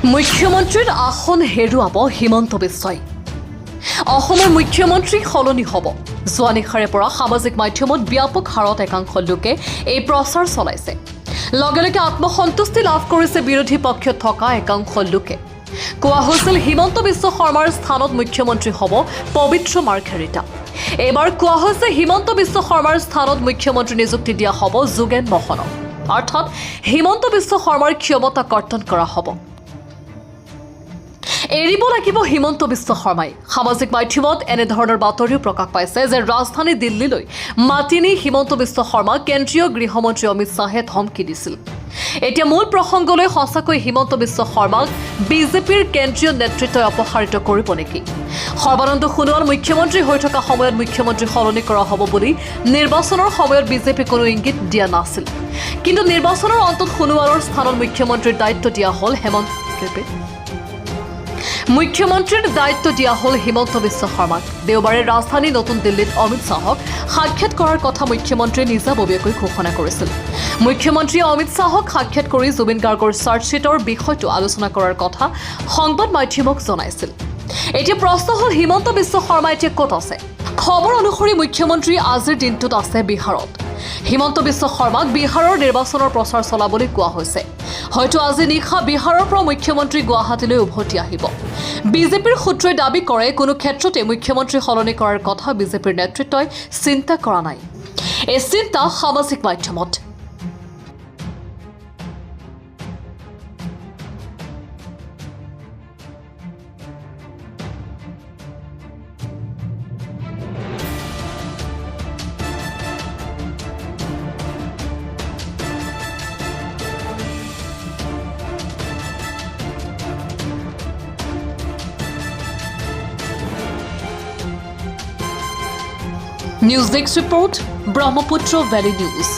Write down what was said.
মুখ্যমন্ত্ৰীৰ আসন হেৰুৱাব হিমন্ত বিশ্বই। অসমৰ মুখ্যমন্ত্ৰী সলনি হ'ব। যোৱা নিশাৰে পৰা সামাজিক মাধ্যমত ব্যাপক হাৰত একাংশ লোকে এই প্ৰচাৰ চলাইছে। লগে লগে আত্মসন্তুষ্টি লাভ কৰিছে বিৰোধী পক্ষত থকা একাংশ লোকে। কোৱা হৈছিল হিমন্ত বিশ্ব শৰ্মাৰ স্থানত মুখ্যমন্ত্ৰী হ'ব পবিত্ৰ মাৰ্ঘেৰিটা। এইবাৰ কোৱা হৈছে হিমন্ত বিশ্ব শৰ্মাৰ স্থানত মুখ্যমন্ত্ৰী নিযুক্তি দিয়া হ'ব যোগেন মহনক। অৰ্থাৎ হিমন্ত বিশ্ব শৰ্মাৰ ক্ষমতা কৰ্তন কৰা হ'ব। এৰিব লাগিব হিমন্ত বিশ্ব শৰ্মাই। সামাজিক মাধ্যমত এনেধৰণৰ বাতৰিও প্ৰকাশ পাইছে যে ৰাজধানী দিল্লীলৈ মাতি নি হিমন্ত বিশ্ব শৰ্মাক কেন্দ্ৰীয় গৃহমন্ত্ৰী অমিত শ্বাহে ধমকি দিছিল। এতিয়া মূল প্ৰসংগলৈ সঁচাকৈ হিমন্ত বিশ্ব শৰ্মাক বিজেপিৰ কেন্দ্ৰীয় নেতৃত্বই অপসাৰিত কৰিব নেকি? সৰ্বানন্দ সোণোৱাল মুখ্যমন্ত্ৰী হৈ থকা সময়ত মুখ্যমন্ত্ৰী সলনি কৰা হ'ব বুলি নিৰ্বাচনৰ সময়ত বিজেপি কোনো ইংগিত দিয়া নাছিল। কিন্তু নিৰ্বাচনৰ অন্তত সোণোৱালৰ স্থানত মুখ্যমন্ত্ৰীৰ দায়িত্ব দিয়া হ'ল হিমন্ত বিশ্ব শৰ্মাক। দেওবাৰে ৰাজধানী নতুন দিল্লীত অমিত শ্বাহক সাক্ষাৎ কৰাৰ কথা মুখ্যমন্ত্ৰীয়ে নিজাববীয়াকৈ ঘোষণা কৰিছিল। মুখ্যমন্ত্ৰীয়ে অমিত শ্বাহক সাক্ষাৎ কৰি জুবিন গাৰ্গৰ চাৰ্জশ্বিটৰ বিষয়টো আলোচনা কৰাৰ কথা সংবাদ মাধ্যমক জনাইছিল। এতিয়া প্ৰশ্ন হ'ল হিমন্ত বিশ্ব শৰ্মা এতিয়া ক'ত আছে? খবৰ অনুসৰি মুখ্যমন্ত্ৰী আজিৰ দিনটোত আছে বিহাৰত। হিমন্ত বিশ্ব শৰ্মাক বিহাৰৰ নিৰ্বাচনৰ প্ৰচাৰ চলাবলৈ কোৱা হৈছে। হয়তো আজি নিশা বিহাৰৰ পৰা মুখ্যমন্ত্ৰী গুৱাহাটীলৈ উভতি আহিব। বিজেপিৰ সূত্ৰই দাবী কৰে কোনো ক্ষেত্ৰতে মুখ্যমন্ত্ৰী সলনি কৰাৰ কথা বিজেপিৰ নেতৃত্বই চিন্তা কৰা নাই। এই চিন্তা সামাজিক মাধ্যমত। News Desk Report, Brahmaputra Valley News.